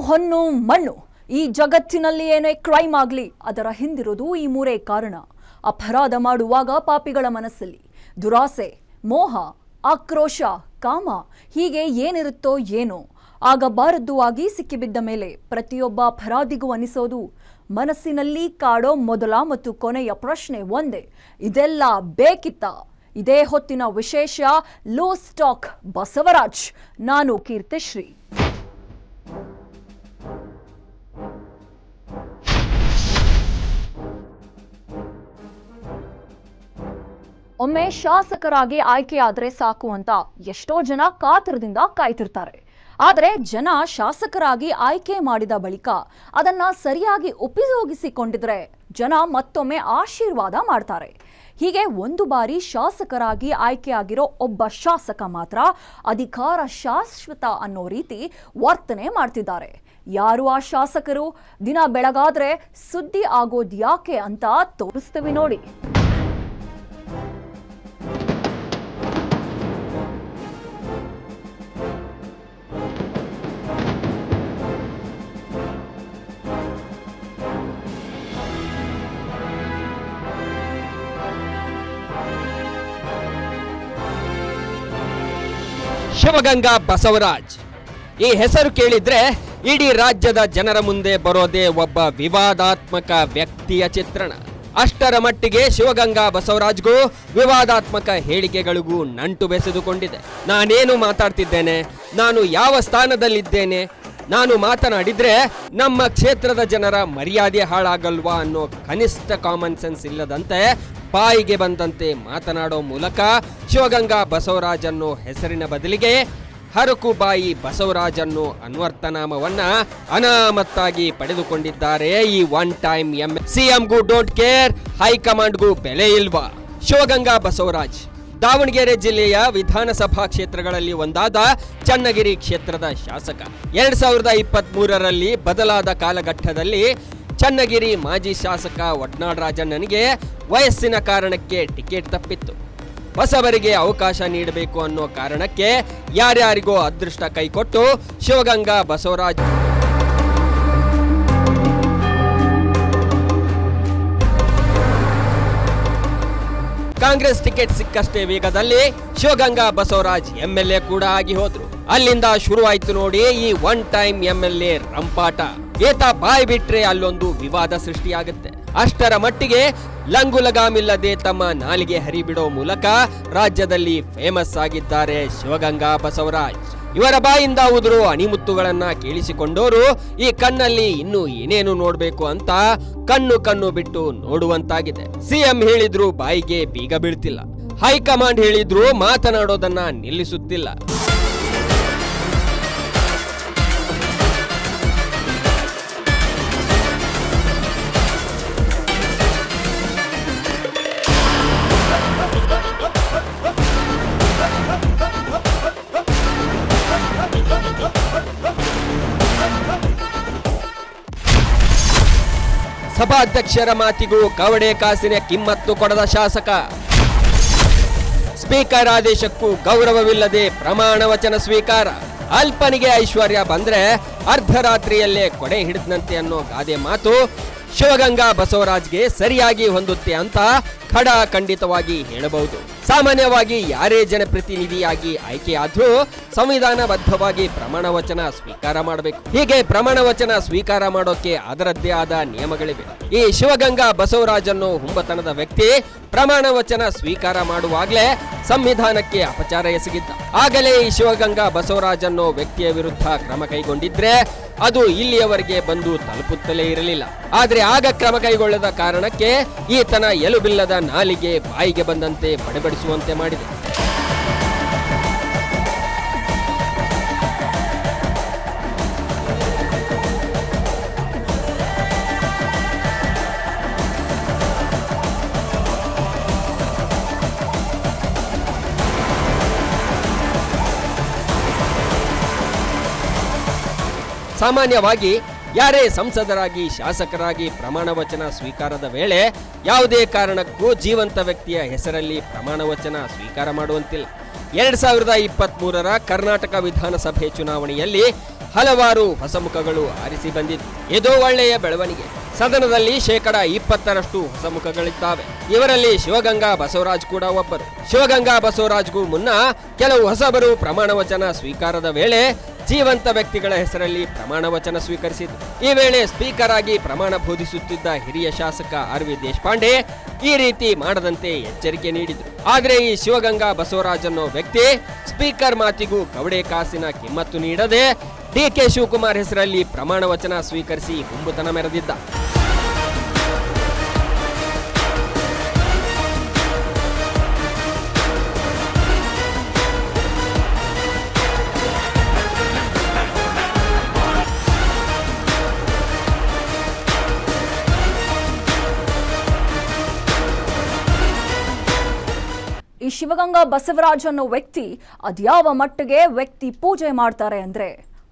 ಹೊನ್ನು ಮಣ್ಣು. ಈ ಜಗತ್ತಿನಲ್ಲಿ ಏನೇ ಕ್ರೈಮ್ ಆಗಲಿ ಅದರ ಹಿಂದಿರೋದು ಈ ಮೂರೇ ಕಾರಣ. ಅಪರಾಧ ಮಾಡುವಾಗ ಪಾಪಿಗಳ ಮನಸ್ಸಲ್ಲಿ ದುರಾಸೆ, ಮೋಹ, ಆಕ್ರೋಶ, ಕಾಮ ಹೀಗೆ ಏನಿರುತ್ತೋ ಏನೋ. ಆಗಬಾರದ್ದು ಆಗಿ ಸಿಕ್ಕಿಬಿದ್ದ ಮೇಲೆ ಪ್ರತಿಯೊಬ್ಬ ಅಪರಾಧಿಗೂ ಅನಿಸೋದು ಮನಸ್ಸಿನಲ್ಲಿ ಕಾಡೋ ಮೊದಲ ಮತ್ತು ಕೊನೆಯ ಪ್ರಶ್ನೆ ಒಂದೇ, ಇದೆಲ್ಲ ಬೇಕಿತ್ತ? ಇದೇ ಹೊತ್ತಿನ ವಿಶೇಷ ಲೂಸ್ ಟಾಕ್ ಬಸವರಾಜ್. ನಾನು ಕೀರ್ತಿಶ್ರೀ. ಒಮ್ಮೆ ಶಾಸಕರಾಗಿ ಆಯ್ಕೆಯಾದ್ರೆ ಸಾಕು ಅಂತ ಎಷ್ಟೋ ಜನ ಕಾತರದಿಂದ ಕಾಯ್ತಿರ್ತಾರೆ. ಆದರೆ ಜನ ಶಾಸಕರಾಗಿ ಆಯ್ಕೆ ಮಾಡಿದ ಬಳಿಕ ಅದನ್ನ ಸರಿಯಾಗಿ ಉಪಯೋಗಿಸಿಕೊಂಡಿದ್ರೆ ಜನ ಮತ್ತೊಮ್ಮೆ ಆಶೀರ್ವಾದ ಮಾಡ್ತಾರೆ. ಹೀಗೆ ಒಂದು ಬಾರಿ ಶಾಸಕರಾಗಿ ಆಯ್ಕೆಯಾಗಿರೋ ಒಬ್ಬ ಶಾಸಕ ಮಾತ್ರ ಅಧಿಕಾರ ಶಾಶ್ವತ ಅನ್ನೋ ರೀತಿ ವರ್ತನೆ ಮಾಡ್ತಿದ್ದಾರೆ. ಯಾರು ಆ ಶಾಸಕರು? ದಿನ ಬೆಳಗಾದ್ರೆ ಸುದ್ದಿ ಆಗೋದ್ಯಾಕೆ ಅಂತ ತೋರಿಸ್ತೀವಿ ನೋಡಿ. ಶಿವಗಂಗಾ ಬಸವರಾಜ್ ಈ ಹೆಸರು ಕೇಳಿದ್ರೆ ಇಡೀ ರಾಜ್ಯದ ಜನರ ಮುಂದೆ ಬರೋದೇ ಒಬ್ಬ ವಿವಾದಾತ್ಮಕ ವ್ಯಕ್ತಿಯ ಚಿತ್ರಣ. ಅಷ್ಟರ ಮಟ್ಟಿಗೆ ಶಿವಗಂಗಾ ಬಸವರಾಜ್ಗೂ ವಿವಾದಾತ್ಮಕ ಹೇಳಿಕೆಗಳಿಗೂ ನಂಟು ಬೆಸೆದುಕೊಂಡಿದೆ. ನಾನೇನು ಮಾತಾಡ್ತಿದ್ದೇನೆ, ನಾನು ಯಾವ ಸ್ಥಾನದಲ್ಲಿದ್ದೇನೆ, ನಾನು ಮಾತನಾಡಿದ್ರೆ ನಮ್ಮ ಕ್ಷೇತ್ರದ ಜನರ ಮರ್ಯಾದೆ ಹಾಳಾಗಲ್ವಾ ಅನ್ನೋ ಕನಿಷ್ಠ ಕಾಮನ್ ಸೆನ್ಸ್ ಇಲ್ಲದಂತೆ ಬಾಯಿಗೆ ಬಂದಂತೆ ಮಾತನಾಡೋ ಮೂಲಕ ಶಿವಗಂಗಾ ಬಸವರಾಜ್ ಅನ್ನೋ ಹೆಸರಿನ ಬದಲಿಗೆ ಹರಕುಬಾಯಿ ಬಸವರಾಜ್ ಅನ್ನೋ ಅನ್ವರ್ಥನಾಮವನ್ನ ಅನಾಮತ್ತಾಗಿ ಪಡೆದುಕೊಂಡಿದ್ದಾರೆ ಈ ಒನ್ ಟೈಮ್ ಸಿಎಂಗೂ ಡೋಂಟ್ ಕೇರ್, ಹೈಕಮಾಂಡ್ಗೂ ಬೆಲೆ ಇಲ್ವಾ? ಶಿವಗಂಗಾ ಬಸವರಾಜ್ ದಾವಣಗೆರೆ ಜಿಲ್ಲೆಯ ವಿಧಾನಸಭಾ ಕ್ಷೇತ್ರಗಳಲ್ಲಿ ಒಂದಾದ ಚನ್ನಗಿರಿ ಕ್ಷೇತ್ರದ ಶಾಸಕ. 2023ರಲ್ಲಿ ಬದಲಾದ ಕಾಲಘಟ್ಟದಲ್ಲಿ ಚನ್ನಗಿರಿ ಮಾಜಿ ಶಾಸಕ ವಡ್ನಾಳ್ ರಾಜಣ್ಣನಿಗೆ ವಯಸ್ಸಿನ ಕಾರಣಕ್ಕೆ ಟಿಕೆಟ್ ತಪ್ಪಿತ್ತು. ಹೊಸಬರಿಗೆ ಅವಕಾಶ ನೀಡಬೇಕು ಅನ್ನೋ ಕಾರಣಕ್ಕೆ ಯಾರ್ಯಾರಿಗೋ ಅದೃಷ್ಟ ಕೈಕೊಟ್ಟು ಶಿವಗಂಗಾ ಬಸವರಾಜ್ ಕಾಂಗ್ರೆಸ್ ಟಿಕೆಟ್ ಸಿಕ್ಕಷ್ಟೇ ವೇಗದಲ್ಲಿ ಶಿವಗಂಗಾ ಬಸವರಾಜ್ ಎಂಎಲ್ಎ ಕೂಡ ಆಗಿ ಹೋದ್ರು. ಅಲ್ಲಿಂದ ಶುರುವಾಯ್ತು ನೋಡಿ ಈ ಒನ್ ಟೈಮ್ ಎಂಎಲ್ಎ ರಂಪಾಟ. ಏತ ಬಾಯ್ ಬಿಟ್ರೆ ಅಲ್ಲೊಂದು ವಿವಾದ ಸೃಷ್ಟಿಯಾಗುತ್ತೆ. ಅಷ್ಟರ ಮಟ್ಟಿಗೆ ಲಂಗುಲಗಾಮಿಲ್ಲದೆ ತಮ್ಮ ನಾಲಿಗೆ ಹರಿಬಿಡೋ ಮೂಲಕ ರಾಜ್ಯದಲ್ಲಿ ಫೇಮಸ್ ಆಗಿದ್ದಾರೆ ಶಿವಗಂಗಾ ಬಸವರಾಜ್. ಇವರ ಬಾಯಿಂದ ಉದುರು ಅಣಿಮುತ್ತುಗಳನ್ನ ಕೇಳಿಸಿಕೊಂಡವರು ಈ ಕಣ್ಣಲ್ಲಿ ಇನ್ನು ಏನೇನು ನೋಡ್ಬೇಕು ಅಂತ ಕಣ್ಣು ಬಿಟ್ಟು ನೋಡುವಂತಾಗಿದೆ. ಸಿಎಂ ಹೇಳಿದ್ರು ಬಾಯಿಗೆ ಬೀಗ ಬೀಳ್ತಿಲ್ಲ, ಹೈಕಮಾಂಡ್ ಹೇಳಿದ್ರು ಮಾತನಾಡೋದನ್ನ ನಿಲ್ಲಿಸುತ್ತಿಲ್ಲ. ಸಭಾಧ್ಯಕ್ಷರ ಮಾತಿಗೂ ಕವಡೆ ಕಾಸಿನ ಕಿಮ್ಮತ್ತು ಕೊಡದ ಶಾಸಕ. ಸ್ಪೀಕರ್ ಆದೇಶಕ್ಕೂ ಗೌರವವಿಲ್ಲದೆ ಪ್ರಮಾಣ ವಚನ ಸ್ವೀಕಾರ. ಅಲ್ಪನಿಗೆ ಐಶ್ವರ್ಯ ಬಂದ್ರೆ ಅರ್ಧರಾತ್ರಿಯಲ್ಲೇ ಕೊಡೆ ಹಿಡಿದಂತೆ ಅನ್ನೋ ಗಾದೆ ಮಾತು ಶಿವಗಂಗಾ ಬಸವರಾಜ್ಗೆ ಸರಿಯಾಗಿ ಹೊಂದುತ್ತೆ ಅಂತ ಖಡಾಖಂಡಿತವಾಗಿ ಹೇಳಬಹುದು. ಸಾಮಾನ್ಯವಾಗಿ ಯಾರೇ ಜನಪ್ರತಿನಿಧಿಯಾಗಿ ಆಯ್ಕೆಯಾದ್ರೂ ಸಂವಿಧಾನಬದ್ಧವಾಗಿ ಪ್ರಮಾಣ ವಚನ ಸ್ವೀಕಾರ ಮಾಡಬೇಕು. ಹೀಗೆ ಪ್ರಮಾಣ ವಚನ ಸ್ವೀಕಾರ ಮಾಡೋಕೆ ಅದರದ್ದೇ ಆದ ನಿಯಮಗಳಿವೆ. ಈ ಶಿವಗಂಗಾ ಬಸವರಾಜ್ ಅನ್ನೋ ಹುಂಬತನದ ವ್ಯಕ್ತಿ ಪ್ರಮಾಣ ವಚನ ಸ್ವೀಕಾರ ಮಾಡುವಾಗಲೇ ಸಂವಿಧಾನಕ್ಕೆ ಅಪಚಾರ ಎಸಗಿದ್ದ. ಆಗಲೇ ಈ ಶಿವಗಂಗಾ ಬಸವರಾಜ್ ಅನ್ನೋ ವ್ಯಕ್ತಿಯ ವಿರುದ್ಧ ಕ್ರಮ ಕೈಗೊಂಡಿದ್ರೆ ಅದು ಇಲ್ಲಿಯವರೆಗೆ ಬಂದು ತಲುಪುತ್ತಲೇ ಇರಲಿಲ್ಲ. ಆದ್ರೆ ಆಗ ಕ್ರಮ ಕೈಗೊಳ್ಳದ ಕಾರಣಕ್ಕೆ ಈತನ ಎಲುಬಿಲ್ಲದ ನಾಲಿಗೆ ಬಾಯಿಗೆ ಬಂದಂತೆ ಬಡಬಡಿಸುವಂತೆ ಮಾಡಿದೆ. ಸಾಮಾನ್ಯವಾಗಿ ಯಾರೇ ಸಂಸದರಾಗಿ ಶಾಸಕರಾಗಿ ಪ್ರಮಾಣ ವಚನ ಸ್ವೀಕಾರದ ವೇಳೆ ಯಾವುದೇ ಕಾರಣಕ್ಕೂ ಜೀವಂತ ವ್ಯಕ್ತಿಯ ಹೆಸರಲ್ಲಿ ಪ್ರಮಾಣ ವಚನ ಸ್ವೀಕಾರ ಮಾಡುವಂತಿಲ್ಲ. 2023ರ ಕರ್ನಾಟಕ ವಿಧಾನಸಭೆ ಚುನಾವಣೆಯಲ್ಲಿ ಹಲವಾರು ಹೊಸ ಮುಖಗಳು ಆರಿಸಿ ಬಂದಿತ್ತು. ಇದು ಒಳ್ಳೆಯ ಬೆಳವಣಿಗೆ. ಸದನದಲ್ಲಿ 20% ಹೊಸ ಮುಖಗಳಿದ್ದಾವೆ. ಇವರಲ್ಲಿ ಶಿವಗಂಗಾ ಬಸವರಾಜ್ ಕೂಡ ಒಬ್ಬರು. ಶಿವಗಂಗಾ ಬಸವರಾಜ್ಗೂ ಮುನ್ನ ಕೆಲವು ಹೊಸಬರು ಪ್ರಮಾಣ ವಚನ ಸ್ವೀಕಾರದ ವೇಳೆ ಜೀವಂತ ವ್ಯಕ್ತಿಗಳ ಹೆಸರಲ್ಲಿ ಪ್ರಮಾಣ ವಚನ ಸ್ವೀಕರಿಸಿದ್ರು. ಈ ವೇಳೆ ಸ್ಪೀಕರ್ ಆಗಿ ಪ್ರಮಾಣ ಬೋಧಿಸುತ್ತಿದ್ದ ಹಿರಿಯ ಶಾಸಕ RV ದೇಶಪಾಂಡೆ ಈ ರೀತಿ ಮಾಡದಂತೆ ಎಚ್ಚರಿಕೆ ನೀಡಿದ್ರು. ಆದ್ರೆ ಈ ಶಿವಗಂಗಾ ಬಸವರಾಜ್ ಅನ್ನೋ ವ್ಯಕ್ತಿ ಸ್ಪೀಕರ್ ಮಾತಿಗೂ ಕವಡೆ ಕಾಸಿನ ಕಿಮ್ಮತ್ತು ನೀಡದೆ DK ಶಿವಕುಮಾರ್ ಹೆಸರಲ್ಲಿ ಪ್ರಮಾಣ ವಚನ ಸ್ವೀಕರಿಸಿ ಹುಂಬುತನ ಮೆರೆದಿದ್ದ. ಈ ಶಿವಗಂಗಾ ಬಸವರಾಜ್ ಅನ್ನೋ ವ್ಯಕ್ತಿ ಅದ್ಯಾವ ಮಟ್ಟಿಗೆ ವ್ಯಕ್ತಿ ಪೂಜೆ ಮಾಡ್ತಾರೆ ಅಂದ್ರೆ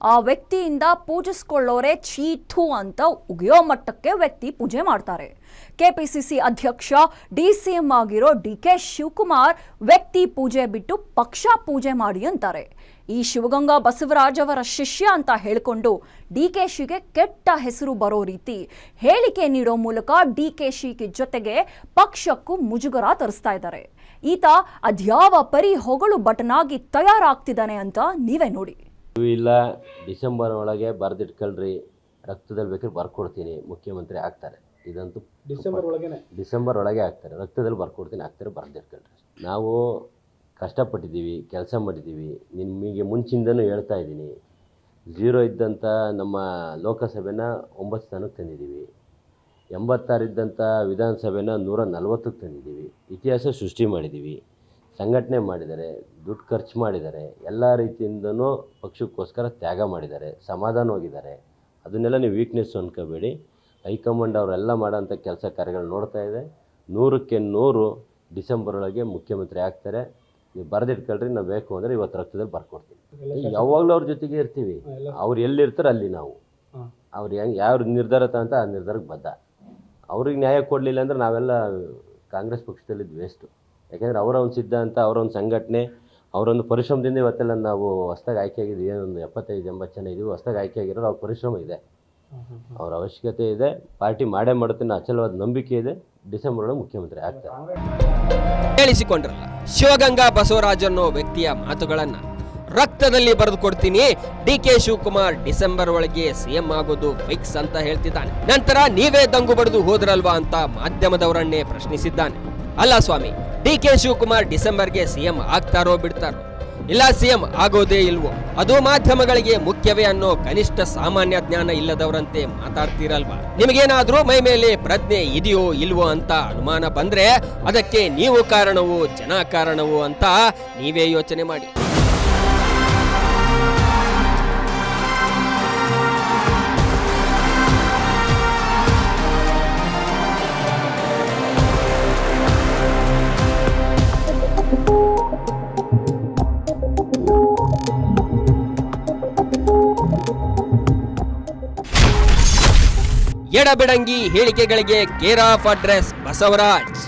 ಆ ವ್ಯಕ್ತಿಯಿಂದ ಪೂಜಿಸ್ಕೊಳ್ಳೋರೆ ಚೀಥು ಅಂತ ಉಗಿಯೋ ಮಟ್ಟಕ್ಕೆ ವ್ಯಕ್ತಿ ಪೂಜೆ ಮಾಡ್ತಾರೆ. ಕೆಪಿಸಿಸಿ ಅಧ್ಯಕ್ಷ DCM ಆಗಿರೋ DK ಶಿವಕುಮಾರ್ ವ್ಯಕ್ತಿ ಪೂಜೆ ಬಿಟ್ಟು ಪಕ್ಷ ಪೂಜೆ ಮಾಡಿ ಅಂತಾರೆ. ಈ ಶಿವಗಂಗಾ ಬಸವರಾಜ್ ಅವರ ಶಿಷ್ಯ ಅಂತ ಹೇಳಿಕೊಂಡು DKಶಿಗೆ ಕೆಟ್ಟ ಹೆಸರು ಬರೋ ರೀತಿ ಹೇಳಿಕೆ ನೀಡೋ ಮೂಲಕ DKಶಿ ಜೊತೆಗೆ ಪಕ್ಷಕ್ಕೂ ಮುಜುಗರ ತರಿಸ್ತಾ ಇದ್ದಾರೆ. ಈತ ಅದ್ಯಾವ ಪರಿ ಹೊಗಳು ಬಟನಾಗಿ ತಯಾರಾಗ್ತಿದ್ದಾನೆ ಅಂತ ನೀವೇ ನೋಡಿ. ಇಲ್ಲ ಡಿಸೆಂಬರ್ ಒಳಗೆ ಬರೆದಿಟ್ಕೊಳ್ರಿ, ರಕ್ತದಲ್ಲಿ ಬೇಕಾದ್ರೆ ಬರ್ಕೊಡ್ತೀನಿ, ಮುಖ್ಯಮಂತ್ರಿ ಆಗ್ತಾರೆ. ಇದಂತೂ ಡಿಸೆಂಬರ್ ಒಳಗೆ ಆಗ್ತಾರೆ, ರಕ್ತದಲ್ಲಿ ಬರ್ಕೊಡ್ತೀನಿ, ಆಗ್ತಾರೆ, ಬರೆದಿಟ್ಕೊಳ್ರಿ. ನಾವು ಕಷ್ಟಪಟ್ಟಿದ್ದೀವಿ, ಕೆಲಸ ಮಾಡಿದ್ದೀವಿ. ನಿಮಗೆ ಮುಂಚಿಂದನೂ ಹೇಳ್ತಾ ಇದ್ದೀನಿ, 0 ಇದ್ದಂಥ ನಮ್ಮ ಲೋಕಸಭೆನ 9 ಸ್ಥಾನಕ್ಕೆ ತಂದಿದ್ದೀವಿ. 86 ಇದ್ದಂಥ ವಿಧಾನಸಭೆನ 140ಕ್ಕೆ ತಂದಿದ್ದೀವಿ. ಇತಿಹಾಸ ಸೃಷ್ಟಿ ಮಾಡಿದ್ದೀವಿ, ಸಂಘಟನೆ ಮಾಡಿದ್ದಾರೆ, ದುಡ್ಡು ಖರ್ಚು ಮಾಡಿದ್ದಾರೆ, ಎಲ್ಲ ರೀತಿಯಿಂದನೂ ಪಕ್ಷಕ್ಕೋಸ್ಕರ ತ್ಯಾಗ ಮಾಡಿದ್ದಾರೆ, ಸಮಾಧಾನವಾಗಿದ್ದಾರೆ. ಅದನ್ನೆಲ್ಲ ನೀವು ವೀಕ್ನೆಸ್ ಅನ್ಕೋಬೇಡಿ. ಹೈಕಮಾಂಡ್ ಅವರೆಲ್ಲ ಮಾಡೋಂಥ ಕೆಲಸ ಕಾರ್ಯಗಳು ನೋಡ್ತಾ ಇದೆ. 100ಕ್ಕೆ 100 ಡಿಸೆಂಬರ್ ಒಳಗೆ ಮುಖ್ಯಮಂತ್ರಿ ಆಗ್ತಾರೆ. ನೀವು ಬರೆದಿಟ್ಕೊಳ್ರಿ, ನಾವು ಬೇಕು ಅಂದರೆ ಇವತ್ತು ರಕ್ತದಲ್ಲಿ ಬರ್ಕೊಡ್ತೀವಿ. ಯಾವಾಗಲೂ ಅವ್ರ ಜೊತೆಗೆ ಇರ್ತೀವಿ. ಅವ್ರು ಎಲ್ಲಿರ್ತಾರೆ ಅಲ್ಲಿ ನಾವು, ಅವ್ರು ಹೆಂಗೆ ಯಾವ ನಿರ್ಧಾರ ತಗೊಂತ ಆ ನಿರ್ಧಾರಕ್ಕೆ ಬದ್ಧ. ಅವ್ರಿಗೆ ನ್ಯಾಯ ಕೊಡಲಿಲ್ಲ ಅಂದರೆ ನಾವೆಲ್ಲ ಕಾಂಗ್ರೆಸ್ ಪಕ್ಷದಲ್ಲಿದ್ದು ವೇಸ್ಟು. ಯಾಕೆಂದರೆ ಅವರ ಒಂದು ಸಿದ್ಧಾಂತ, ಅವರ ಒಂದು ಸಂಘಟನೆ, ಅವರೊಂದು ಪರಿಶ್ರಮದಿಂದ ಇವತ್ತೆಲ್ಲ ನಾವು ಹೊಸ್ದಾಗಿ ಆಯ್ಕೆಯಾಗಿದ್ದೀವಿ. ಏನೊಂದು 75-80 ಜನ ಇದ್ದೀವಿ ಹೊಸ್ದಾಗಿ ಆಯ್ಕೆಯಾಗಿರೋರು. ಅವ್ರ ಪರಿಶ್ರಮ ಇದೆ, ಅವ್ರ ಅವಶ್ಯಕತೆ ಇದೆ. ಪಾರ್ಟಿ ಮಾಡೇ ಮಾಡುತ್ತೆ, ಅಚಲವಾದ ನಂಬಿಕೆ ಇದೆ. ಡಿಸೆಂಬರ್ ಒಳಗೆ ಮುಖ್ಯಮಂತ್ರಿ ಆಗ್ತಾರೆ. ಕೇಳಿಸಿಕೊಂಡ್ರಲ್ಲ ಶಿವಗಂಗಾ ಬಸವರಾಜ್ ಅನ್ನೋ ವ್ಯಕ್ತಿಯ ಮಾತುಗಳನ್ನ. ರಕ್ತದಲ್ಲಿ ಬರೆದು ಕೊಡ್ತೀನಿ, DK ಶಿವಕುಮಾರ್ ಡಿಸೆಂಬರ್ ಒಳಗೆ CM ಆಗೋದು ಫಿಕ್ಸ್ ಅಂತ ಹೇಳ್ತಿದ್ದಾನೆ. ನಂತರ ನೀವೇ ದಂಗು ಬಡಿದು ಹೋದ್ರಲ್ವಾ ಅಂತ ಮಾಧ್ಯಮದವರನ್ನೇ ಪ್ರಶ್ನಿಸಿದ್ದಾನೆ. ಅಲ್ಲ ಸ್ವಾಮಿ, DK ಶಿವಕುಮಾರ್ ಡಿಸೆಂಬರ್ಗೆ CM ಆಗ್ತಾರೋ ಬಿಡ್ತಾರೋ, ಇಲ್ಲ CM ಆಗೋದೇ ಇಲ್ವೋ, ಅದು ಮಾಧ್ಯಮಗಳಿಗೆ ಮುಖ್ಯವೇ ಅನ್ನೋ ಕನಿಷ್ಠ ಸಾಮಾನ್ಯ ಜ್ಞಾನ ಇಲ್ಲದವರಂತೆ ಮಾತಾಡ್ತೀರಲ್ವಾ? ನಿಮಗೇನಾದ್ರೂ ಮೈ ಮೇಲೆ ಪ್ರಜ್ಞೆ ಇದೆಯೋ ಇಲ್ವೋ ಅಂತ ಅನುಮಾನ ಬಂದ್ರೆ ಅದಕ್ಕೆ ನೀವು ಕಾರಣವೋ ಜನ ಕಾರಣವೋ ಅಂತ ನೀವೇ ಯೋಚನೆ ಮಾಡಿ. ಎಡಬಿಡಂಗಿ ಹೇಳಿಕೆಗಳಿಗೆ care of address Basavaraj.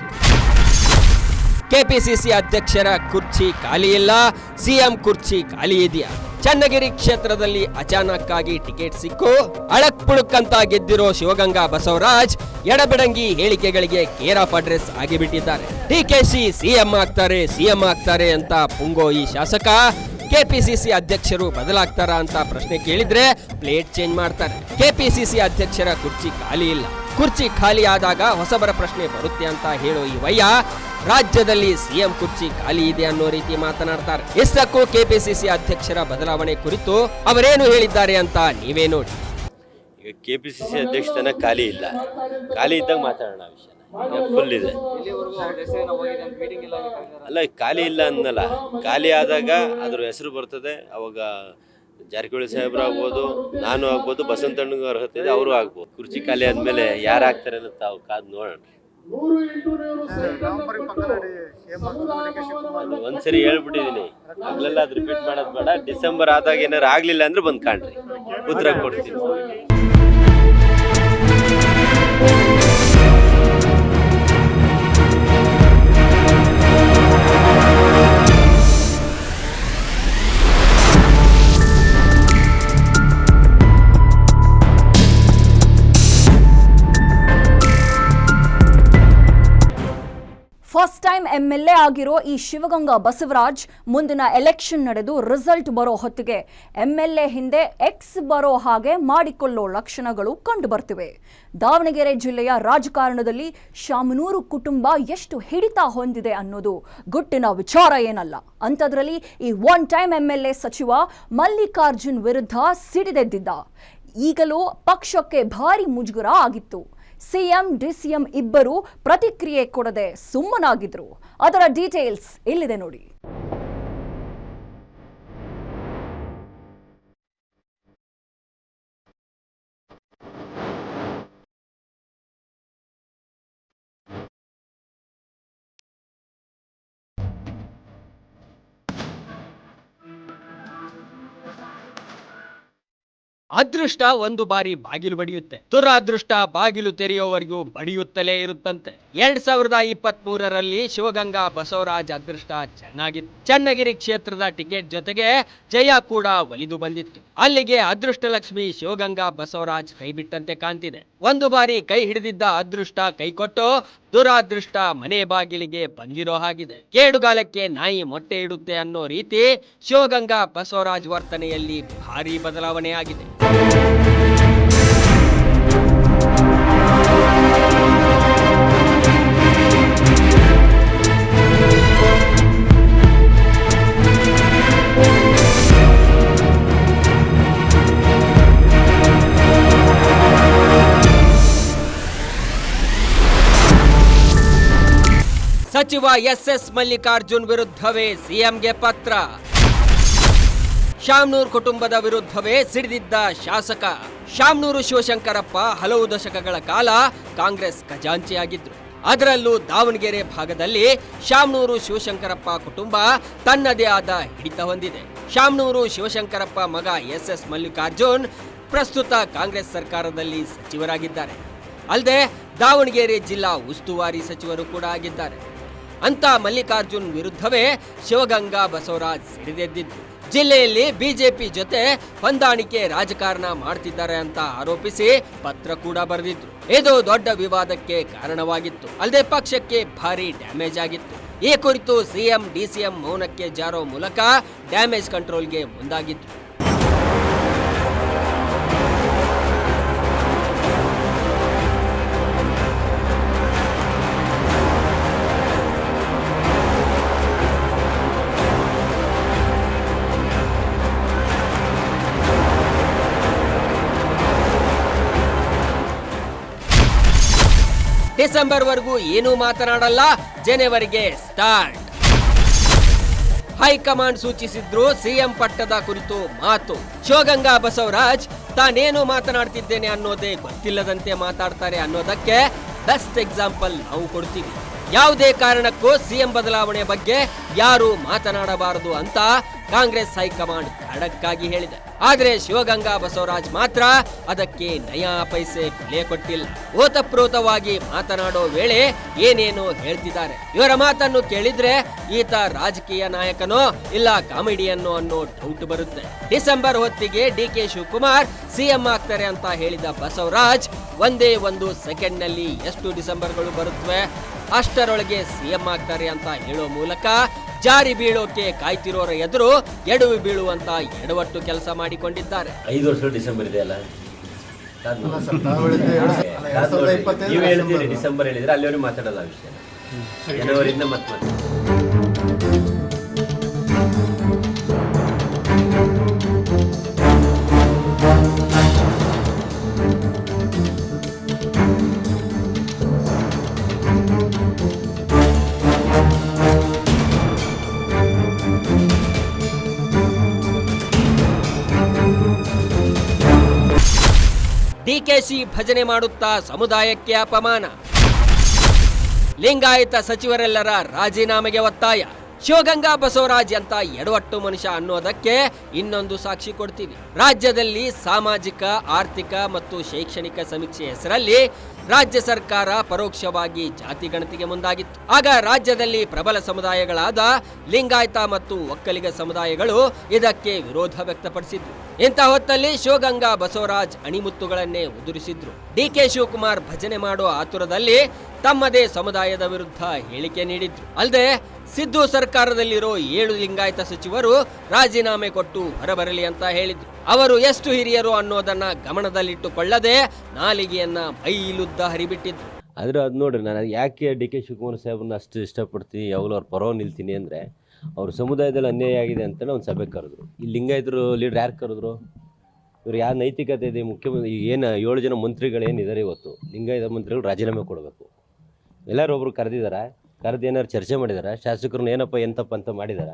KPCC ಅಧ್ಯಕ್ಷರ ಕುರ್ಚಿ ಖಾಲಿ ಇಲ್ಲ, CM ಕುರ್ಚಿ ಖಾಲಿ ಇದೆಯಾ? ಚನ್ನಗಿರಿ ಕ್ಷೇತ್ರದಲ್ಲಿ ಅಚಾನಕ್ ಆಗಿ ಟಿಕೆಟ್ ಸಿಕ್ಕು ಅಳಕ್ ಪುಳಕ್ ಅಂತ ಗೆದ್ದಿರೋ ಶಿವಗಂಗಾ ಬಸವರಾಜ್ ಎಡಬಿಡಂಗಿ ಹೇಳಿಕೆಗಳಿಗೆ ಕೇರ್ ಆಫ್ ಅಡ್ರೆಸ್ ಆಗಿಬಿಟ್ಟಿದ್ದಾರೆ. DKಶಿ CM ಆಗ್ತಾರೆ ಅಂತ ಪುಂಗೋ ಈ ಶಾಸಕ ಕೆಪಿಸಿಸಿ ಅಧ್ಯಕ್ಷರು ಬದಲಾಗ್ತಾರಾ ಅಂತ ಪ್ರಶ್ನೆ ಕೇಳಿದ್ರೆ ಪ್ಲೇಟ್ ಚೇಂಜ್ ಮಾಡ್ತಾರೆ. ಕೆಪಿಸಿಸಿ ಅಧ್ಯಕ್ಷರ ಕುರ್ಚಿ ಖಾಲಿ ಇಲ್ಲ, ಕುರ್ಚಿ ಖಾಲಿ ಆದಾಗ ಹೊಸಬರ ಪ್ರಶ್ನೆ ಬರುತ್ತೆ ಅಂತ ಹೇಳೋ ಈ ವಯ್ಯ ರಾಜ್ಯದಲ್ಲಿ CM ಕುರ್ಚಿ ಖಾಲಿ ಇದೆ ಅನ್ನೋ ರೀತಿ ಮಾತನಾಡ್ತಾರೆ. ಇಷ್ಟಕ್ಕೂ ಕೆಪಿಸಿಸಿ ಅಧ್ಯಕ್ಷರ ಬದಲಾವಣೆ ಕುರಿತು ಅವರೇನು ಹೇಳಿದ್ದಾರೆ ಅಂತ ನೀವೇ ನೋಡಿ. ಈಗ ಕೆಪಿಸಿಸಿ ಅಧ್ಯಕ್ಷ ತನ ಖಾಲಿ ಇಲ್ಲ, ಖಾಲಿ ಇದ್ದಾಗ ಮಾತಾಡೋಣ ವಿಷಯ. ಫುಲ್ ಇದೆ ಅಲ್ಲ, ಖಾಲಿ ಇಲ್ಲ ಅನ್ನಲ್ಲ, ಖಾಲಿ ಆದಾಗ ಅದ್ರ ಹೆಸರು ಬರ್ತದೆ. ಅವಾಗ ಜಾರಕಿಹೊಳಿ ಸಾಹೇಬ್ರು ಆಗ್ಬೋದು, ನಾನು ಆಗ್ಬೋದು, ಬಸವಂತಣ್ಣಗೂ ಅರ್ಹತೆ ಇದೆ, ಅವರು ಆಗ್ಬೋದು. ಕುರ್ಚಿ ಖಾಲಿ ಆದ್ಮೇಲೆ ಯಾರು ಆಗ್ತಾರೆ ಅಂತ ತಾವು ಕಾದ್ ನೋಡೋಣ. ಒಂದ್ಸರಿ ಹೇಳ್ಬಿಟ್ಟಿದೀನಿ, ಆಗ್ಲೆಲ್ಲ ಅದು ರಿಪೀಟ್ ಮಾಡೋದು ಬೇಡ. ಡಿಸೆಂಬರ್ ಆದಾಗ ಏನಾರು ಆಗ್ಲಿಲ್ಲ ಅಂದ್ರೆ ಬಂದ್ ಕಾಣ್ರಿ, ಉತ್ತರ ಕೊಡ್ತೀನಿ. MLA ಆಗಿರೋ ಈ ಶಿವಗಂಗಾ ಬಸವರಾಜ್ ಮುಂದಿನ ಎಲೆಕ್ಷನ್ ನಡೆದು ರಿಸಲ್ಟ್ ಬರೋ ಹೊತ್ತಿಗೆ MLA ಹಿಂದೆ ಎಕ್ಸ್ ಬರೋ ಹಾಗೆ ಮಾಡಿಕೊಳ್ಳೋ ಲಕ್ಷಣಗಳು ಕಂಡು ಬರ್ತಿವೆ. ದಾವಣಗೆರೆ ಜಿಲ್ಲೆಯ ರಾಜಕಾರಣದಲ್ಲಿ ಶಾಮನೂರು ಕುಟುಂಬ ಎಷ್ಟು ಹಿಡಿತ ಹೊಂದಿದೆ ಅನ್ನೋದು ಗುಟ್ಟಿನ ವಿಚಾರ ಏನಲ್ಲ. ಅಂಥದ್ರಲ್ಲಿ ಈ ಒನ್ ಟೈಮ್ MLA ಸಚಿವ ಮಲ್ಲಿಕಾರ್ಜುನ್ ವಿರುದ್ಧ ಸಿಡಿದೆದ್ದಿದ್ದ. ಈಗಲೂ ಪಕ್ಷಕ್ಕೆ ಭಾರಿ ಮುಜುಗರ ಆಗಿತ್ತು. ಸಿಎಂ ಡಿಸಿಎಂ ಇಬ್ಬರು ಪ್ರತಿಕ್ರಿಯೆ ಕೊಡದೆ ಸುಮ್ಮನಾಗಿದ್ರು. ಅದರ ಡೀಟೇಲ್ಸ್ ಇಲ್ಲಿದೆ ನೋಡಿ. ಅದೃಷ್ಟ ಒಂದು ಬಾರಿ ಬಾಗಿಲು ಬಡಿಯುತ್ತೆ, ದುರಾದೃಷ್ಟ ಬಾಗಿಲು ತೆರೆಯುವವರೆಗೂ ಬಡಿಯುತ್ತಲೇ ಇರುತ್ತಂತೆ. 2023ರಲ್ಲಿ ಶಿವಗಂಗಾ ಬಸವರಾಜ್ ಅದೃಷ್ಟ ಚೆನ್ನಾಗಿತ್ತು. ಚನ್ನಗಿರಿ ಕ್ಷೇತ್ರದ ಟಿಕೆಟ್ ಜೊತೆಗೆ ಜಯ ಕೂಡ ಒಲಿದು ಬಂದಿತ್ತು. ಅಲ್ಲಿಗೆ ಅದೃಷ್ಟ ಲಕ್ಷ್ಮಿ ಶಿವಗಂಗಾ ಬಸವರಾಜ್ ಕೈ ಬಿಟ್ಟಂತೆ ಕಾಣ್ತಿದೆ. ಒಂದು ಬಾರಿ ಕೈ ಹಿಡಿದಿದ್ದ ಅದೃಷ್ಟ ಕೈಕೊಟ್ಟು ದುರಾದೃಷ್ಟ ಮನೆ ಬಾಗಿಲಿಗೆ ಬಂದಿರೋ ಹಾಗಿದೆ. ಕೇಡುಗಾಲಕ್ಕೆ ನಾಯಿ ಮೊಟ್ಟೆ ಇಡುತ್ತೆ ಅನ್ನೋ ರೀತಿ ಶಿವಗಂಗಾ ಬಸವರಾಜ್ ವರ್ತನೆಯಲ್ಲಿ ಭಾರಿ ಬದಲಾವಣೆ ಆಗಿದೆ. ಸಚಿವ SS ಮಲ್ಲಿಕಾರ್ಜುನ್ ವಿರುದ್ಧವೇ ಸಿಎಂಗೆ ಪತ್ರ. ಶಾಮನೂರು ಕುಟುಂಬದ ವಿರುದ್ಧವೇ ಸಿಡಿದಿದ್ದ ಶಾಸಕ. ಶಾಮನೂರು ಶಿವಶಂಕರಪ್ಪ ಹಲವು ದಶಕಗಳ ಕಾಲ ಕಾಂಗ್ರೆಸ್ ಖಜಾಂಚಿಯಾಗಿದ್ರು. ಅದರಲ್ಲೂ ದಾವಣಗೆರೆ ಭಾಗದಲ್ಲಿ ಶಾಮನೂರು ಶಿವಶಂಕರಪ್ಪ ಕುಟುಂಬ ತನ್ನದೇ ಆದ ಹಿಡಿತ ಹೊಂದಿದೆ. ಶಾಮನೂರು ಶಿವಶಂಕರಪ್ಪ ಮಗ SS ಮಲ್ಲಿಕಾರ್ಜುನ್ ಪ್ರಸ್ತುತ ಕಾಂಗ್ರೆಸ್ ಸರ್ಕಾರದಲ್ಲಿ ಸಚಿವರಾಗಿದ್ದಾರೆ. ಅಲ್ಲದೆ ದಾವಣಗೆರೆ ಜಿಲ್ಲಾ ಉಸ್ತುವಾರಿ ಸಚಿವರು ಕೂಡ ಆಗಿದ್ದಾರೆ. ಅಂತ ಮಲ್ಲಿಕಾರ್ಜುನ್ ವಿರುದ್ಧವೇ ಶಿವಗಂಗಾ ಬಸವರಾಜ್ ಸಿಡಿದೆದ್ದಿದ್ದು. ಜಿಲ್ಲೆಯಲ್ಲಿ ಬಿಜೆಪಿ ಜೊತೆ ಹೊಂದಾಣಿಕೆ ರಾಜಕಾರಣ ಮಾಡ್ತಿದ್ದಾರೆ ಅಂತ ಆರೋಪಿಸಿ ಪತ್ರ ಕೂಡ ಬರೆದಿದ್ರು. ಇದು ದೊಡ್ಡ ವಿವಾದಕ್ಕೆ ಕಾರಣವಾಗಿತ್ತು. ಅಲ್ಲದೆ ಪಕ್ಷಕ್ಕೆ ಭಾರಿ ಡ್ಯಾಮೇಜ್ ಆಗಿತ್ತು. ಈ ಕುರಿತು ಸಿಎಂ ಡಿಸಿಎಂ ಮೌನಕ್ಕೆ ಜಾರೋ ಮೂಲಕ ಡ್ಯಾಮೇಜ್ ಕಂಟ್ರೋಲ್ಗೆ ಮುಂದಾಗಿದ್ರು. ಡಿಸೆಂಬರ್ ವರೆಗೂ ಏನೂ ಮಾತನಾಡಲ್ಲ, ಜನವರಿಗೆ ಸ್ಟಾರ್ಟ್. ಹೈಕಮಾಂಡ್ ಸೂಚಿಸಿದ್ರು ಸಿಎಂ ಪಟ್ಟದ ಕುರಿತು ಮಾತು. ಶಿವಗಂಗಾ ಬಸವರಾಜ್ ತಾನೇನು ಮಾತನಾಡ್ತಿದ್ದೇನೆ ಅನ್ನೋದೇ ಗೊತ್ತಿಲ್ಲದಂತೆ ಮಾತಾಡ್ತಾರೆ ಅನ್ನೋದಕ್ಕೆ ಬೆಸ್ಟ್ ಎಕ್ಸಾಂಪಲ್ ನಾವು ಕೊಡ್ತೀವಿ. ಯಾವುದೇ ಕಾರಣಕ್ಕೂ ಸಿಎಂ ಬದಲಾವಣೆ ಬಗ್ಗೆ ಯಾರು ಮಾತನಾಡಬಾರದು ಅಂತ ಕಾಂಗ್ರೆಸ್ ಹೈಕಮಾಂಡ್ ಖಡಕ್ ಆಗಿ ಹೇಳಿದೆ. ಆದ್ರೆ ಶಿವಗಂಗಾ ಬಸವರಾಜ್ ಮಾತ್ರ ಅದಕ್ಕೆ ನಯಾ ಪೈಸೆ ಬೆಲೆ ಕೊಟ್ಟಿಲ್ಲ. ಓತಪ್ರೋತವಾಗಿ ಮಾತನಾಡೋ ವೇಳೆ ಏನೇನೋ ಹೇಳ್ತಿದ್ದಾರೆ. ಇವರ ಮಾತನ್ನು ಕೇಳಿದ್ರೆ ಈತ ರಾಜಕೀಯ ನಾಯಕನೋ ಇಲ್ಲ ಕಾಮಿಡಿಯನ್ನೋ ಅನ್ನೋ ಡೌಟ್ ಬರುತ್ತೆ. ಡಿಸೆಂಬರ್ ಹೊತ್ತಿಗೆ DK ಶಿವಕುಮಾರ್ ಸಿಎಂ ಆಗ್ತಾರೆ ಅಂತ ಹೇಳಿದ ಬಸವರಾಜ್ ಒಂದೇ ಒಂದು ಸೆಕೆಂಡ್ ನಲ್ಲಿ ಎಷ್ಟು ಡಿಸೆಂಬರ್ಗಳು ಬರುತ್ತವೆ ಅಷ್ಟರೊಳಗೆ ಸಿಎಂ ಆಗ್ತಾರೆ ಅಂತ ಹೇಳೋ ಮೂಲಕ ಜಾರಿ ಬೀಳೋಕೆ ಕಾಯ್ತಿರೋರ ಎದುರು ಎಡವಿ ಬೀಳುವಂತ ಎಡವಟ್ಟು ಕೆಲಸ ಮಾಡಿಕೊಂಡಿದ್ದಾರೆ. 5 ವರ್ಷ ಡಿಸೆಂಬರ್ ಇದೆ ಅಲ್ಲ, ನೀವು ಹೇಳ್ತೀರಿ ಡಿಸೆಂಬರ್ ಹೇಳಿದ್ರೆ ಅಲ್ಲಿವರೆಗೂ ಮಾತಾಡೋದು ಆ ವಿಷಯ. ಜನವರಿಯಿಂದ ಮತ್ತೆ DKಶಿ ಭಜನೆ ಮಾಡುತ್ತಾ ಸಮುದಾಯಕ್ಕೆ ಅಪಮಾನ. ಲಿಂಗಾಯತ ಸಚಿವರೆಲ್ಲರ ರಾಜೀನಾಮೆಗೆ ಒತ್ತಾಯ. ಶಿವಗಂಗಾ ಬಸವರಾಜ್ ಅಂತ ಎಡವಟ್ಟು ಮನುಷ್ಯ ಅನ್ನೋದಕ್ಕೆ ಇನ್ನೊಂದು ಸಾಕ್ಷಿ ಕೊಡ್ತೀವಿ. ರಾಜ್ಯದಲ್ಲಿ ಸಾಮಾಜಿಕ, ಆರ್ಥಿಕ ಮತ್ತು ಶೈಕ್ಷಣಿಕ ಸಮೀಕ್ಷೆ ಹೆಸರಲ್ಲಿ ರಾಜ್ಯ ಸರ್ಕಾರ ಪರೋಕ್ಷವಾಗಿ ಜಾತಿ ಗಣತಿಗೆ ಮುಂದಾಗಿತ್ತು. ಆಗ ರಾಜ್ಯದಲ್ಲಿ ಪ್ರಬಲ ಸಮುದಾಯಗಳಾದ ಲಿಂಗಾಯತ ಮತ್ತು ಒಕ್ಕಲಿಗ ಸಮುದಾಯಗಳು ಇದಕ್ಕೆ ವಿರೋಧ ವ್ಯಕ್ತಪಡಿಸಿದ್ರು. ಇಂಥ ಹೊತ್ತಲ್ಲಿ ಶಿವಗಂಗಾ ಬಸವರಾಜ್ ಅಣಿಮುತ್ತುಗಳನ್ನೇ ಉದುರಿಸಿದ್ರು. ಡಿಕೆ ಶಿವಕುಮಾರ್ ಭಜನೆ ಮಾಡೋ ಆತುರದಲ್ಲಿ ತಮ್ಮದೇ ಸಮುದಾಯದ ವಿರುದ್ಧ ಹೇಳಿಕೆ ನೀಡಿದ್ರು. ಅಲ್ಲದೆ ಸಿದ್ದು ಸರ್ಕಾರದಲ್ಲಿರೋ 7 ಲಿಂಗಾಯತ ಸಚಿವರು ರಾಜೀನಾಮೆ ಕೊಟ್ಟು ಹೊರಬರಲಿ ಅಂತ ಹೇಳಿದ್ರು. ಅವರು ಎಷ್ಟು ಹಿರಿಯರು ಅನ್ನೋದನ್ನ ಗಮನದಲ್ಲಿಟ್ಟುಕೊಳ್ಳದೆ ನಾಲಿಗೆಯನ್ನ ಮೈಲುದ್ದ ಹರಿಬಿಟ್ಟಿದ್ರು. ಆದ್ರೆ ಅದು ನೋಡ್ರಿ, ನಾನು ಯಾಕೆ ಡಿ ಕೆ ಶಿವಕುಮಾರ್ ಸಾಹೇಬ್ರನ್ನ ಅಷ್ಟು ಇಷ್ಟಪಡ್ತೀನಿ, ಯಾವಾಗಲೂ ಅವ್ರ ಪರವಾಗಿ ನಿಲ್ತೀನಿ ಅಂದರೆ, ಅವ್ರ ಸಮುದಾಯದಲ್ಲಿ ಅನ್ಯಾಯ ಆಗಿದೆ ಅಂತಲೇ ಒಂದು ಸಭೆ ಕರೆದ್ರು. ಈ ಲಿಂಗಾಯತರು ಲೀಡರ್ ಯಾರು ಕರೆದ್ರು? ಇವ್ರು ಯಾವ ನೈತಿಕತೆ ಇದೆ? ಮುಖ್ಯಮಂತ್ರಿ ಏನು 7 ಜನ ಮಂತ್ರಿಗಳೇನಿದ್ದಾರೆ ಇವತ್ತು, ಲಿಂಗಾಯತ ಮಂತ್ರಿಗಳು ರಾಜೀನಾಮೆ ಕೊಡಬೇಕು. ಎಲ್ಲರೂ ಒಬ್ರು ಕರೆದು ಏನಾದ್ರು ಚರ್ಚೆ ಮಾಡಿದಾರ? ಶಾಸಕರನ್ನ ಏನಪ್ಪ ಎಂತಪ್ಪ ಅಂತ ಮಾಡಿದಾರ?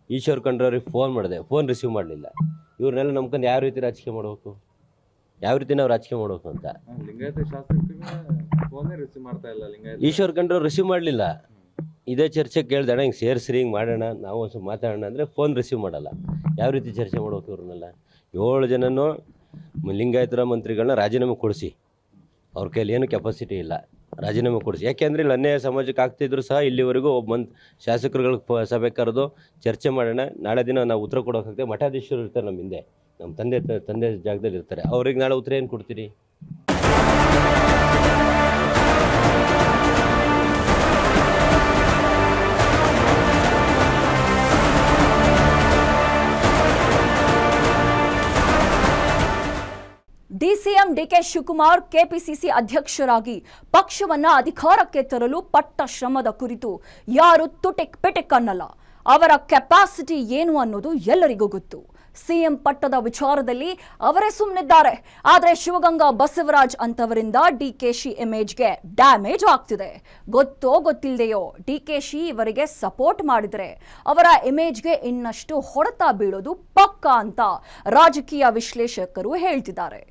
ಈಶ್ವರ್ ಖಂಡ್ರವ್ರಿಗೆ ಫೋನ್ ಮಾಡಿದೆ, ಫೋನ್ ರಿಸೀವ್ ಮಾಡಲಿಲ್ಲ. ಇವ್ರನ್ನೆಲ್ಲ ನಂಬ್ಕೊಂಡು ಯಾವ ರೀತಿ ರಾಜಕೀಯ ಮಾಡಬೇಕು, ಯಾವ ರೀತಿ ನಾವು ರಾಜಕೀಯ ಮಾಡಬೇಕು ಅಂತ. ಈಶ್ವರ್ ಖಂಡ್ರವ್ರು ರಿಸೀವ್ ಮಾಡಲಿಲ್ಲ. ಇದೇ ಚರ್ಚೆ ಕೇಳ್ದಣ್ಣ, ಹಿಂಗೆ ಸೇರಿಸ್ರಿ, ಹಿಂಗೆ ಮಾಡೋಣ, ನಾವು ಒಂದು ಸ್ವಲ್ಪ ಮಾತಾಡೋಣ ಅಂದರೆ ಫೋನ್ ರಿಸೀವ್ ಮಾಡಲ್ಲ. ಯಾವ ರೀತಿ ಚರ್ಚೆ ಮಾಡ್ಬೇಕು ಇವ್ರನ್ನೆಲ್ಲ? 7 ಜನನೂ ಲಿಂಗಾಯತರ ಮಂತ್ರಿಗಳನ್ನ ರಾಜೀನಾಮೆ ಕೊಡಿಸಿ, ಅವ್ರ ಕೈಯಲ್ಲಿ ಏನು ಕೆಪಾಸಿಟಿ ಇಲ್ಲ, ರಾಜೀನಾಮೆ ಕೊಡಿಸಿ. ಯಾಕೆಂದರೆ ಇಲ್ಲಿ ಅನ್ಯಾಯ ಸಮಾಜಕ್ಕೆ ಆಗ್ತಿದ್ರು ಸಹ ಇಲ್ಲಿವರೆಗೂ ಒಬ್ಬ ಶಾಸಕರುಗಳಿಗೆ ಸಭೆ ಕರೆದು ಚರ್ಚೆ ಮಾಡೋಣ, ನಾಳೆ ದಿನ ನಾವು ಉತ್ತರ ಕೊಡೋಕ್ಕಾಗ್ತದೆ. ಮಠಾಧೀಶರು ಇರ್ತಾರೆ ನಮ್ಮ ಹಿಂದೆ, ನಮ್ಮ ತಂದೆ ಜಾಗದಲ್ಲಿ ಇರ್ತಾರೆ, ಅವ್ರಿಗೆ ನಾಳೆ ಉತ್ತರ ಏನು ಕೊಡ್ತೀರಿ? ಡಿಸಿಎಂ ಡಿಕೆ ಶಿವಕುಮಾರ್ ಕೆಪಿಸಿಸಿ ಅಧ್ಯಕ್ಷರಾಗಿ ಪಕ್ಷವನ್ನ ಅಧಿಕಾರಕ್ಕೆ ತರಲು ಪಟ್ಟ ಶ್ರಮದ ಕುರಿತು ಯಾರು ತುಟಿಕ್ ಪಿಟಿಕ್ ಅನ್ನಲ್ಲ. ಅವರ ಕೆಪಾಸಿಟಿ ಏನು ಅನ್ನೋದು ಎಲ್ಲರಿಗೂ ಗೊತ್ತು. ಸಿಎಂ ಪಟ್ಟದ ವಿಚಾರದಲ್ಲಿ ಅವರೇ ಸುಮ್ಮನಿದ್ದಾರೆ. ಆದರೆ ಶಿವಗಂಗಾ ಬಸವರಾಜ್ ಅಂತವರಿಂದ ಡಿಕೆಶಿ ಇಮೇಜ್ಗೆ ಡ್ಯಾಮೇಜ್ ಆಗ್ತಿದೆ. ಗೊತ್ತೋ ಗೊತ್ತಿಲ್ಲದೆಯೋ ಡಿಕೆಶಿ ಇವರಿಗೆ ಸಪೋರ್ಟ್ ಮಾಡಿದರೆ ಅವರ ಇಮೇಜ್ಗೆ ಇನ್ನಷ್ಟು ಹೊಡೆತ ಬೀಳೋದು ಪಕ್ಕಾ ಅಂತ ರಾಜಕೀಯ ವಿಶ್ಲೇಷಕರು ಹೇಳ್ತಿದ್ದಾರೆ.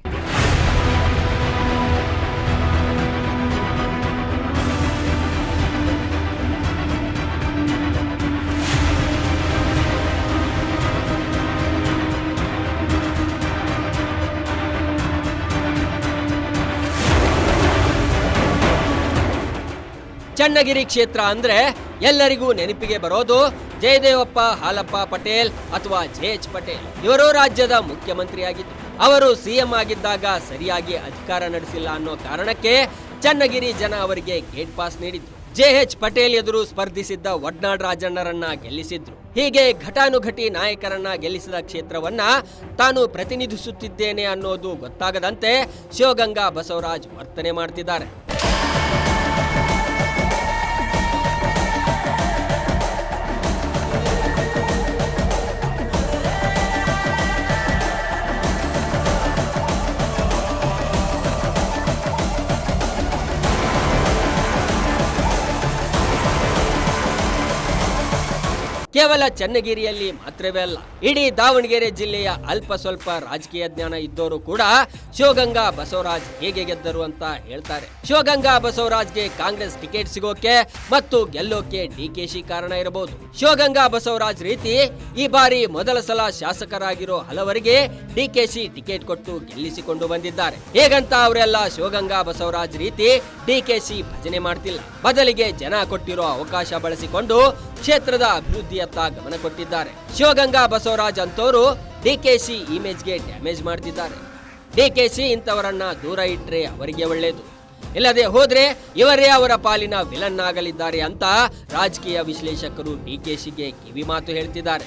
ಚನ್ನಗಿರಿ ಕ್ಷೇತ್ರ ಅಂದ್ರೆ ಎಲ್ಲರಿಗೂ ನೆನಪಿಗೆ ಬರೋದು ಜಯದೇವಪ್ಪ ಹಾಲಪ್ಪ ಪಟೇಲ್ ಅಥವಾ ಜೆಎಚ್ ಪಟೇಲ್. ಇವರು ರಾಜ್ಯದ ಮುಖ್ಯಮಂತ್ರಿಯಾಗಿದ್ದರು. ಅವರು ಸಿಎಂ ಆಗಿದ್ದಾಗ ಸರಿಯಾಗಿ ಅಧಿಕಾರ ನಡೆಸಿಲ್ಲ ಅನ್ನೋ ಕಾರಣಕ್ಕೆ ಚನ್ನಗಿರಿ ಜನ ಅವರಿಗೆ ಗೇಟ್ ಪಾಸ್ ನೀಡಿದ್ರು. ಜೆಎಚ್ ಪಟೇಲ್ ಎದುರು ಸ್ಪರ್ಧಿಸಿದ್ದ ವಡ್ನಾಡ್ ರಾಜಣ್ಣರನ್ನ ಗೆಲ್ಲಿಸಿದ್ರು. ಹೀಗೆ ಘಟಾನುಘಟಿ ನಾಯಕರನ್ನ ಗೆಲ್ಲಿಸಿದ ಕ್ಷೇತ್ರವನ್ನ ತಾನು ಪ್ರತಿನಿಧಿಸುತ್ತಿದ್ದೇನೆ ಅನ್ನೋದು ಗೊತ್ತಾಗದಂತೆ ಶಿವಗಂಗಾ ಬಸವರಾಜ್ ವರ್ತನೆ ಮಾಡ್ತಿದ್ದಾರೆ. ಕೇವಲ ಚನ್ನಗಿರಿಯಲ್ಲಿ ಮಾತ್ರವೇ ಅಲ್ಲ, ಇಡೀ ದಾವಣಗೆರೆ ಜಿಲ್ಲೆಯ ಅಲ್ಪ ಸ್ವಲ್ಪ ರಾಜಕೀಯ ಜ್ಞಾನ ಇದ್ದವರು ಕೂಡ ಶಿವಗಂಗಾ ಬಸವರಾಜ್ ಹೇಗೆ ಗೆದ್ದರು ಅಂತ ಹೇಳ್ತಾರೆ. ಶಿವಗಂಗಾ ಬಸವರಾಜ್ಗೆ ಕಾಂಗ್ರೆಸ್ ಟಿಕೆಟ್ ಸಿಗೋಕೆ ಮತ್ತು ಗೆಲ್ಲೋಕೆ ಡಿಕೆಶಿ ಕಾರಣ ಇರಬಹುದು. ಶಿವಗಂಗಾ ಬಸವರಾಜ್ ರೀತಿ ಈ ಬಾರಿ ಮೊದಲ ಸಲ ಶಾಸಕರಾಗಿರೋ ಹಲವರಿಗೆ ಡಿಕೆಶಿ ಟಿಕೆಟ್ ಕೊಟ್ಟು ಗೆಲ್ಲಿಸಿಕೊಂಡು ಬಂದಿದ್ದಾರೆ. ಹೇಗಂತ ಅವರೆಲ್ಲ ಶಿವಗಂಗಾ ಬಸವರಾಜ್ ರೀತಿ ಡಿಕೆಶಿ ಭಜನೆ ಮಾಡ್ತಿಲ್ಲ. ಬದಲಿಗೆ ಜನ ಕೊಟ್ಟಿರೋ ಅವಕಾಶ ಬಳಸಿಕೊಂಡು ಕ್ಷೇತ್ರದ ಅಭಿವೃದ್ಧಿಯತ್ತ ಗಮನ ಕೊಟ್ಟಿದ್ದಾರೆ. ಶಿವಗಂಗಾ ಬಸವರಾಜ್ ಅಂತವರು ಡಿಕೆಶಿ ಇಮೇಜ್ಗೆ ಡ್ಯಾಮೇಜ್ ಮಾಡ್ತಿದ್ದಾರೆ. ಡಿಕೆಶಿ ಇಂಥವರನ್ನ ದೂರ ಇಟ್ರೆ ಅವರಿಗೆ ಒಳ್ಳೆಯದು, ಇಲ್ಲದೆ ಹೋದ್ರೆ ಇವರೇ ಅವರ ಪಾಲಿನ ವಿಲನ್ ಆಗಲಿದ್ದಾರೆ ಅಂತ ರಾಜಕೀಯ ವಿಶ್ಲೇಷಕರು ಡಿಕೆಶಿಗೆ ಕಿವಿ ಮಾತು ಹೇಳ್ತಿದ್ದಾರೆ.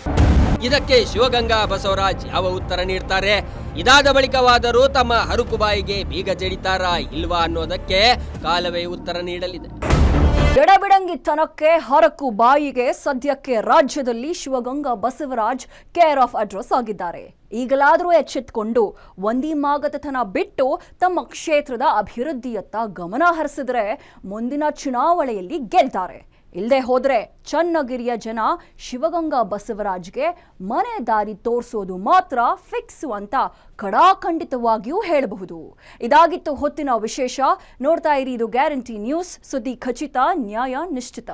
ಇದಕ್ಕೆ ಶಿವಗಂಗಾ ಬಸವರಾಜ್ ಯಾವ ಉತ್ತರ ನೀಡ್ತಾರೆ? ಇದಾದ ಬಳಿಕವಾದರೂ ತಮ್ಮ ಹರುಕುಬಾಯಿಗೆ ಬೀಗ ಜಡಿತಾರಾ ಇಲ್ವಾ ಅನ್ನೋದಕ್ಕೆ ಕಾಲವೇ ಉತ್ತರ ನೀಡಲಿದೆ. ಎಡಬಿಡಂಗಿತನಕ್ಕೆ ಹರಕು ಬಾಯಿಗೆ ಸದ್ಯಕ್ಕೆ ರಾಜ್ಯದಲ್ಲಿ Shivaganga Basavaraj care of address ಆಗಿದ್ದಾರೆ. ಈಗಲಾದರೂ ಎಚ್ಚೆತ್ತುಕೊಂಡು ಒಂದಿ ಮಾಗತನ ಬಿಟ್ಟು ತಮ್ಮ ಕ್ಷೇತ್ರದ ಅಭಿವೃದ್ಧಿಯತ್ತ ಗಮನ ಹರಿಸಿದ್ರೆ ಮುಂದಿನ ಚುನಾವಣೆಯಲ್ಲಿ ಗೆಲ್ತಾರೆ. ಇಲ್ಲದೆ ಹೋದ್ರೆ ಚನ್ನಗಿರಿಯ ಜನ ಶಿವಗಂಗಾ ಬಸವರಾಜ್ಗೆ ಮನೆ ದಾರಿ ತೋರಿಸೋದು ಮಾತ್ರ ಫಿಕ್ಸ್ ಅಂತ ಖಡಾಖಂಡಿತವಾಗಿಯೂ ಹೇಳಬಹುದು. ಇದಾಗಿತ್ತು ಹೊತ್ತಿನ ವಿಶೇಷ. ನೋಡ್ತಾ ಇರಿ ಇದು ಗ್ಯಾರಂಟಿ ನ್ಯೂಸ್, ಸುದ್ದಿ ಖಚಿತ, ನ್ಯಾಯ ನಿಶ್ಚಿತ.